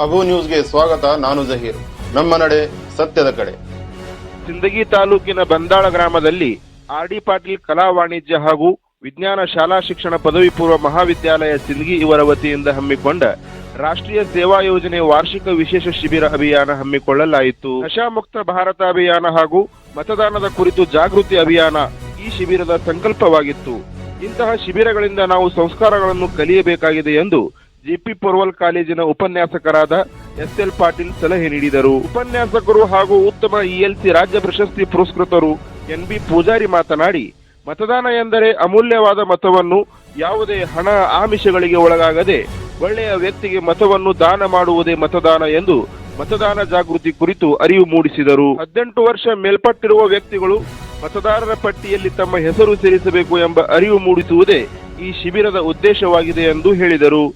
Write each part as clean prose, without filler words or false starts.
ಅಬು ನ್ಯೂಸ್ಗೆ ಸ್ವಾಗತ. ನಾನು ಜಹೀರ್. ನಮ್ಮ ನಡೆ ಸತ್ಯದ ಕಡೆ. ಸಿಂದಗಿ ತಾಲೂಕಿನ ಬಂದಾಳ ಗ್ರಾಮದಲ್ಲಿ ಆರ್.ಡಿ. ಪಾಟೀಲ್ ಕಲಾ ವಾಣಿಜ್ಯ ಹಾಗೂ ವಿಜ್ಞಾನ ಶಾಲಾ ಶಿಕ್ಷಣ ಪದವಿ ಪೂರ್ವ ಮಹಾವಿದ್ಯಾಲಯ ಸಿಂದಗಿ ಇವರ ವತಿಯಿಂದ ಹಮ್ಮಿಕೊಂಡ ರಾಷ್ಟ್ರೀಯ ಸೇವಾ ಯೋಜನೆ ವಾರ್ಷಿಕ ವಿಶೇಷ ಶಿಬಿರ ಅಭಿಯಾನ ಹಮ್ಮಿಕೊಳ್ಳಲಾಯಿತು. ನಶಾಮುಕ್ತ ಭಾರತ ಅಭಿಯಾನ ಹಾಗೂ ಮತದಾನದ ಕುರಿತು ಜಾಗೃತಿ ಅಭಿಯಾನ ಈ ಶಿಬಿರದ ಸಂಕಲ್ಪವಾಗಿತ್ತು. ಇಂತಹ ಶಿಬಿರಗಳಿಂದ ನಾವು ಸಂಸ್ಕಾರಗಳನ್ನು ಕಲಿಯಬೇಕಾಗಿದೆ ಎಂದು ಜೆಪಿ ಪೊರ್ವಲ್ ಕಾಲೇಜಿನ ಉಪನ್ಯಾಸಕರಾದ ಎಸ್.ಎಲ್. ಪಾಟೀಲ್ ಸಲಹೆ ನೀಡಿದರು. ಉಪನ್ಯಾಸಕರು ಹಾಗೂ ಉತ್ತಮ ಇಎಲ್ಸಿ ರಾಜ್ಯ ಪ್ರಶಸ್ತಿ ಪುರಸ್ಕೃತರು ಎನ್.ಬಿ. ಪೂಜಾರಿ ಮಾತನಾಡಿ, ಮತದಾನ ಎಂದರೆ ಅಮೂಲ್ಯವಾದ ಮತವನ್ನು ಯಾವುದೇ ಹಣ ಆಮಿಷಗಳಿಗೆ ಒಳಗಾಗದೆ ಒಳ್ಳೆಯ ವ್ಯಕ್ತಿಗೆ ಮತವನ್ನು ದಾನ ಮಾಡುವುದೇ ಮತದಾನ ಎಂದು ಮತದಾನ ಜಾಗೃತಿ ಕುರಿತು ಅರಿವು ಮೂಡಿಸಿದರು. 18 ವರ್ಷ ಮೇಲ್ಪಟ್ಟಿರುವ ವ್ಯಕ್ತಿಗಳು ಮತದಾರರ ಪಟ್ಟಿಯಲ್ಲಿ ತಮ್ಮ ಹೆಸರು ಸೇರಿಸಬೇಕು ಎಂಬ ಅರಿವು ಮೂಡಿಸುವುದೇ ಈ ಶಿಬಿರದ ಉದ್ದೇಶವಾಗಿದೆ ಎಂದು ಹೇಳಿದರು.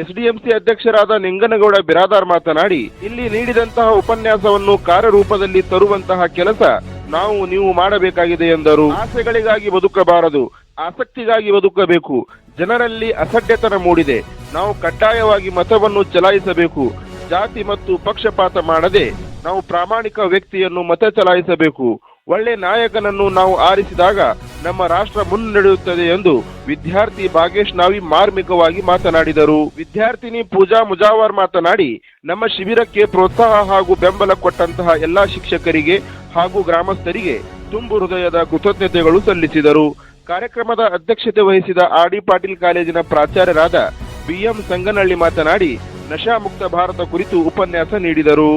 ಎಸ್ಡಿಎಂಸಿ ಅಧ್ಯಕ್ಷರಾದ ನಿಂಗನಗೌಡ ಬಿರಾದಾರ್ ಮಾತನಾಡಿ, ಇಲ್ಲಿ ನೀಡಿದಂತಹ ಉಪನ್ಯಾಸವನ್ನು ಕಾರ್ಯರೂಪದಲ್ಲಿ ತರುವಂತಹ ಕೆಲಸ ನೀವು ಮಾಡಬೇಕಾಗಿದೆ ಎಂದರು. ಆಸೆಗಳಿಗಾಗಿ ಬದುಕಬಾರದು, ಆಸಕ್ತಿಗಾಗಿ ಬದುಕಬೇಕು. ಜನರಲ್ಲಿ ಅಸಡ್ಡೆತನ ಮೂಡಿದೆ. ನಾವು ಕಡ್ಡಾಯವಾಗಿ ಮತವನ್ನು ಚಲಾಯಿಸಬೇಕು. ಜಾತಿ ಮತ್ತು ಪಕ್ಷಪಾತ ಮಾಡದೆ ನಾವು ಪ್ರಾಮಾಣಿಕ ವ್ಯಕ್ತಿಯನ್ನು ಮತ ಚಲಾಯಿಸಬೇಕು. ಒಳ್ಳೆ ನಾಯಕನನ್ನು ನಾವು ಆರಿಸಿದಾಗ ನಮ್ಮ ರಾಷ್ಟ್ರ ಮುನ್ನಡೆಯುತ್ತದೆ ಎಂದು ವಿದ್ಯಾರ್ಥಿ ಭಾಗೇಶ್ ನಾವಿ ಮಾರ್ಮಿಕವಾಗಿ ಮಾತನಾಡಿದರು. ವಿದ್ಯಾರ್ಥಿನಿ ಪೂಜಾ ಮುಜಾವರ್ ಮಾತನಾಡಿ, ನಮ್ಮ ಶಿಬಿರಕ್ಕೆ ಪ್ರೋತ್ಸಾಹ ಹಾಗೂ ಬೆಂಬಲ ಕೊಟ್ಟಂತಹ ಎಲ್ಲಾ ಶಿಕ್ಷಕರಿಗೆ ಹಾಗೂ ಗ್ರಾಮಸ್ಥರಿಗೆ ತುಂಬು ಹೃದಯದ ಕೃತಜ್ಞತೆಗಳು ಸಲ್ಲಿಸಿದರು. ಕಾರ್ಯಕ್ರಮದ ಅಧ್ಯಕ್ಷತೆ ವಹಿಸಿದ ಆರ್.ಡಿ. ಪಾಟೀಲ್ ಕಾಲೇಜಿನ ಪ್ರಾಚಾರ್ಯರಾದ ಬಿ.ಎಂ. ಸಂಗನಹಳ್ಳಿ ಮಾತನಾಡಿ, ನಶಾಮುಕ್ತ ಭಾರತ ಕುರಿತು ಉಪನ್ಯಾಸ ನೀಡಿದರು.